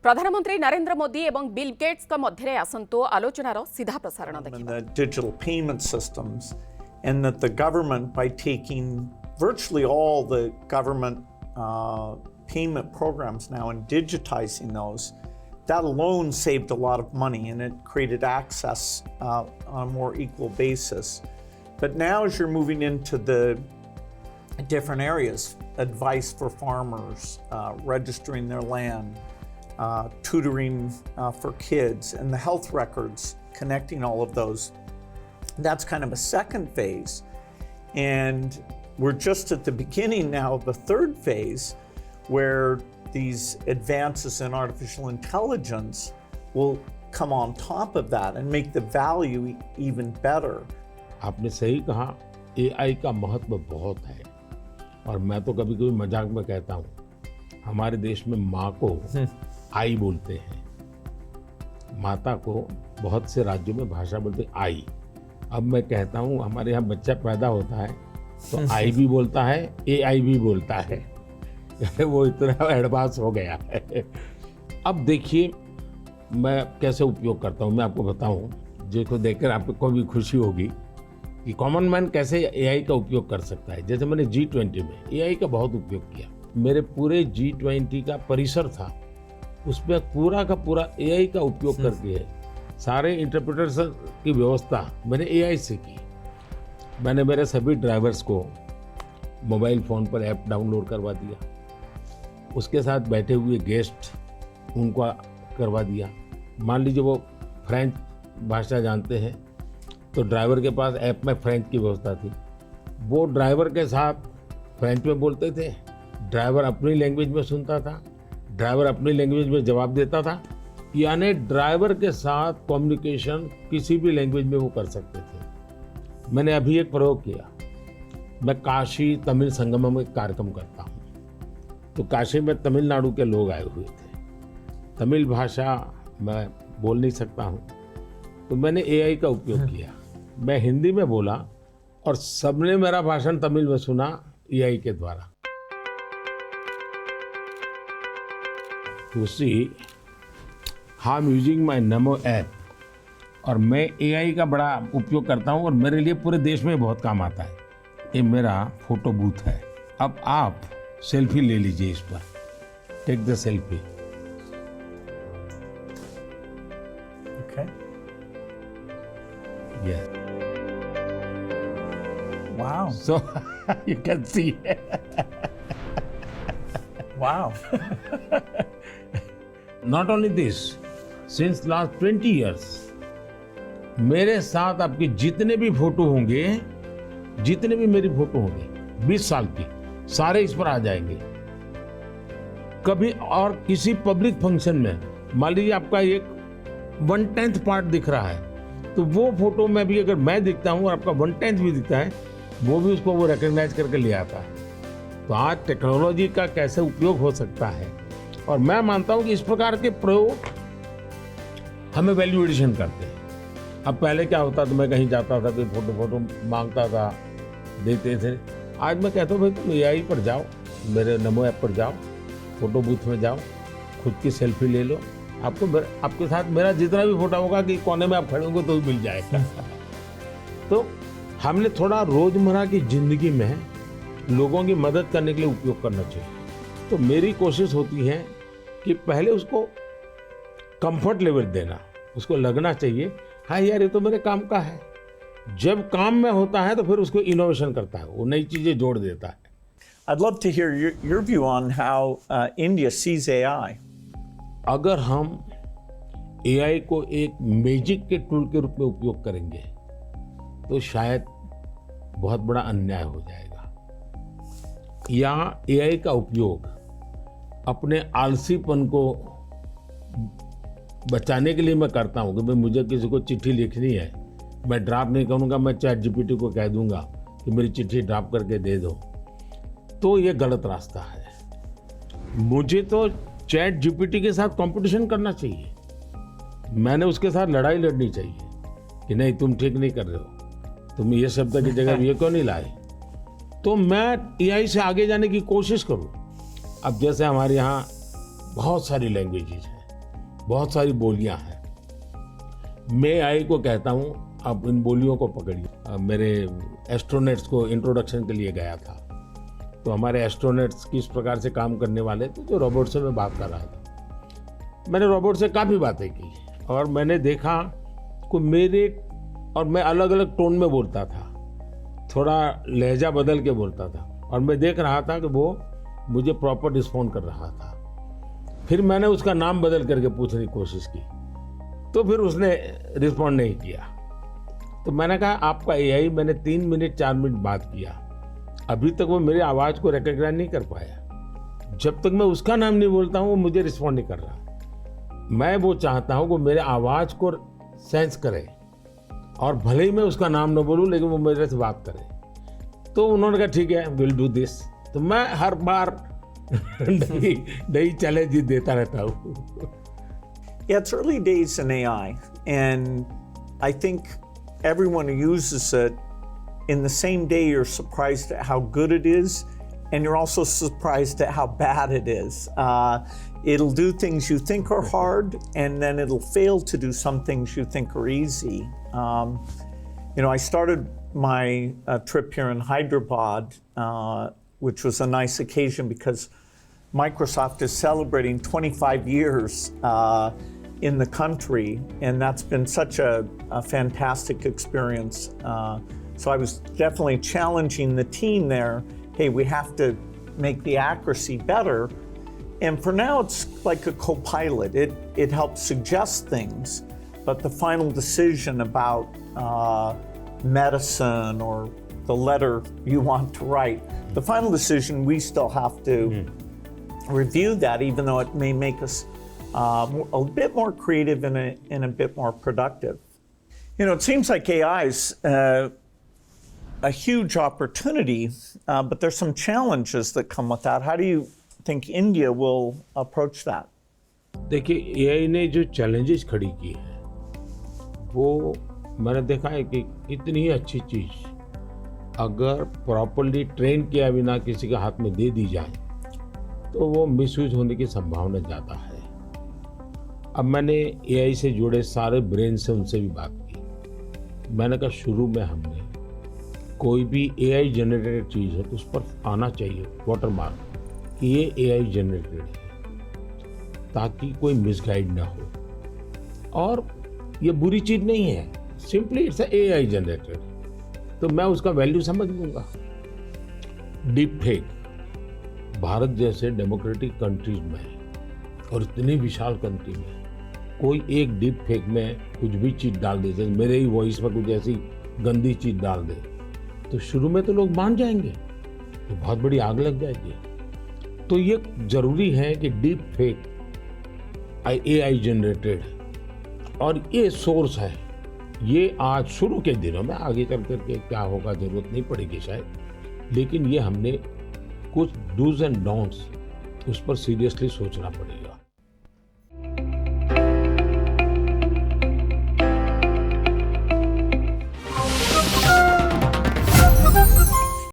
प्रधानमंत्री नरेंद्र मोदी एवं Bill Gates का मध्य आसंतो आलोचनार सीधा प्रसारण and the digital payment systems, and that the government, by taking virtually all the government payment programs now and digitizing those, that alone saved a lot of money and it created access on a more equal basis. But now as you're moving into the different areas, advice for farmers, registering their land, tutoring for kids, and the health records, connecting all of those, that's kind of a second phase. And we're just at the beginning now of the third phase, where these advances in artificial intelligence will come on top of that and make the value even better. आपने सही कहा, AI का महत्व बहुत है और मैं तो कभी कभी मजाक में कहता हूँ, हमारे देश में माँ को आई बोलते हैं, माता को बहुत से राज्यों में भाषा बोलते हैं आई। अब मैं कहता हूँ हमारे यहाँ बच्चा पैदा होता है तो आई भी बोलता है, AI भी बोलता है। वो इतना एडवांस हो गया है। अब देखिए मैं कैसे उपयोग करता हूँ, मैं आपको बताऊँ, जिसको देखकर आपको भी खुशी होगी कि कॉमन मैन कैसे AI का उपयोग कर सकता है। जैसे मैंने G20 में AI का बहुत उपयोग किया। मेरे पूरे G20 का परिसर था, उसमें पूरा का पूरा AI का उपयोग करके सारे इंटरप्रेटर्स की व्यवस्था मैंने AI से की। मैंने मेरे सभी ड्राइवर्स को मोबाइल फ़ोन पर ऐप डाउनलोड करवा दिया, उसके साथ बैठे हुए गेस्ट उनको करवा दिया। मान लीजिए वो फ्रेंच भाषा जानते हैं तो ड्राइवर के पास ऐप में फ्रेंच की व्यवस्था थी, वो ड्राइवर के साथ फ्रेंच में बोलते थे, ड्राइवर अपनी लैंग्वेज में सुनता था, ड्राइवर अपनी लैंग्वेज में जवाब देता था। यानी ड्राइवर के साथ कम्युनिकेशन किसी भी लैंग्वेज में वो कर सकते थे। मैंने अभी एक प्रयोग किया, मैं काशी तमिल संगम में कार्यक्रम करता हूँ, तो काशी में तमिलनाडु के लोग आए हुए थे, तमिल भाषा मैं बोल नहीं सकता हूँ, तो मैंने AI का उपयोग किया। मैं हिंदी में बोला और सबने मेरा भाषण तमिल में सुना AI के द्वारा। You see, I'm using my NaMo app और मैं AI का बड़ा उपयोग करता हूँ और मेरे लिए पूरे देश में बहुत काम आता है। ये मेरा फोटो बूथ है। अब आप सेल्फी ले लीजिए इस पर, take the selfie. Okay. Yeah. Wow. So you can see. Wow. Not only this, since last 20 years, मेरे साथ आपके जितने भी फोटो होंगे, जितने भी मेरी फोटो होंगे 20 साल की, सारे इस पर आ जाएंगे। कभी और किसी पब्लिक फंक्शन में मान लीजिए आपका एक 1/10 पार्ट दिख रहा है, तो वो फोटो में भी अगर मैं दिखता हूँ और आपका 1/10 भी दिखता है, वो भी उसको वो रिकॉग्नाइज करके ले आता है। तो आज टेक्नोलॉजी का कैसे उपयोग हो सकता है, और मैं मानता हूँ कि इस प्रकार के प्रयोग हमें वैल्यू एडिशन करते हैं। अब पहले क्या होता था, मैं कहीं जाता था तो फोटो मांगता था, देते थे। आज मैं कहता हूँ भाई तुम AI पर जाओ, मेरे नमो ऐप पर जाओ, फोटो बूथ में जाओ, खुद की सेल्फी ले लो, आपके साथ मेरा जितना भी फोटो होगा कि कोने में आप खड़े होंगे तो भी मिल जाएगा। तो हमने थोड़ा रोजमर्रा की जिंदगी में लोगों की मदद करने के लिए उपयोग करना चाहिए। तो मेरी कोशिश होती है कि पहले उसको कंफर्ट लेवल देना, उसको लगना चाहिए हाँ यार ये तो मेरे काम का है। जब काम में होता है तो फिर उसको इनोवेशन करता है, वो नई चीजें जोड़ देता है। I'd love to hear your view on how India sees AI. अगर हम AI को एक मैजिक के टूल के रूप में उपयोग करेंगे तो शायद बहुत बड़ा अन्याय हो जाएगा। या AI का उपयोग अपने आलसीपन को बचाने के लिए मैं करता हूँ कि भाई मुझे किसी को चिट्ठी लिखनी है, मैं ड्राफ्ट नहीं करूँगा, मैं ChatGPT को कह दूंगा कि मेरी चिट्ठी ड्राफ्ट करके दे दो, तो ये गलत रास्ता है। मुझे तो ChatGPT के साथ कंपटीशन करना चाहिए, मैंने उसके साथ लड़ाई लड़नी चाहिए कि नहीं तुम ठीक नहीं कर रहे हो, तुम ये शब्द की जगह ये क्यों नहीं लाए, तो मैं AI से आगे जाने की कोशिश करूं। अब जैसे हमारे यहाँ बहुत सारी लैंग्वेजेज हैं, बहुत सारी बोलियां हैं। मैं आई को कहता हूँ, आप इन बोलियों को पकड़िए। मेरे एस्ट्रोनॉट्स को इंट्रोडक्शन के लिए गया था, तो हमारे एस्ट्रोनॉट्स किस प्रकार से काम करने वाले थे, जो रोबोट से मैं बात कर रहा था। मैंने रोबोट से काफ़ी बातें की और मैंने देखा कि मैं अलग अलग टोन में बोलता था, थोड़ा लहजा बदल के बोलता था, और मैं देख रहा था कि वो मुझे प्रॉपर रिस्पॉन्ड कर रहा था। फिर मैंने उसका नाम बदल करके पूछने की कोशिश की, तो फिर उसने रिस्पॉन्ड नहीं किया। तो मैंने कहा आपका एआई, मैंने 3 मिनट 4 मिनट बात किया, अभी तक वो मेरी आवाज़ को रिकॉग्नाइज नहीं कर पाया। जब तक मैं उसका नाम नहीं बोलता हूँ वो मुझे रिस्पॉन्ड नहीं कर रहा। मैं वो चाहता हूँ कि मेरे आवाज़ को सेंस करे, और भले ही मैं उसका नाम न बोलूँ लेकिन वो मेरे से बात करे। तो उन्होंने कहा ठीक है, विल डू दिस। तो मैं हर बार नई चैलेंज देता रहता हूँ। Yeah, it's early days in AI, and I think everyone who uses it, in the same day you're surprised at how good it is, and you're also surprised at how bad it is. It'll do things you think are hard, and then it'll fail to do some things you think are easy. I started my trip here in Hyderabad, which was a nice occasion because Microsoft is celebrating 25 years in the country, and that's been such a fantastic experience. So I was definitely challenging the team there. Hey, we have to make the accuracy better. And for now, it's like a co-pilot. It helps suggest things, but the final decision about medicine or the letter you want to write, the final decision, we still have to review that, even though it may make us a bit more creative and a bit more productive. It seems like AI is a huge opportunity, but there's some challenges that come with that. How do you think India will approach that? देखिए, AI ने जो challenges खड़ी की हैं, वो मैंने देखा है कि इतनी अच्छी चीज अगर प्रॉपर्ली ट्रेन किया बिना किसी के हाथ में दे दी जाए तो वो मिसयूज होने की संभावना ज़्यादा है। अब मैंने एआई से जुड़े सारे ब्रेन से उनसे भी बात की। मैंने कहा शुरू में हमने कोई भी एआई जनरेटेड चीज़ है तो उस पर आना चाहिए वाटरमार्क कि ये एआई जनरेटेड है, ताकि कोई मिसगाइड ना हो। और ये बुरी चीज़ नहीं है, सिंपली इट्स एआई जनरेटेड, तो मैं उसका वैल्यू समझ लूँगा। डीप फेक भारत जैसे डेमोक्रेटिक कंट्रीज में और इतनी विशाल कंट्री में कोई एक डीप फेक में कुछ भी चीज़ डाल दे, जैसे मेरे ही वॉइस में कुछ ऐसी गंदी चीज़ डाल दे, तो शुरू में तो लोग मान जाएंगे, तो बहुत बड़ी आग लग जाएगी। तो ये ज़रूरी है कि डीप फेक एआई जनरेटेड और ये सोर्स है। ये आज शुरू के दिनों में, आगे चल करके क्या होगा ज़रूरत नहीं पड़ेगी शायद, लेकिन ये हमने कुछ डूज एंड डोंट्स उस पर सीरियसली सोचना पड़ेगा।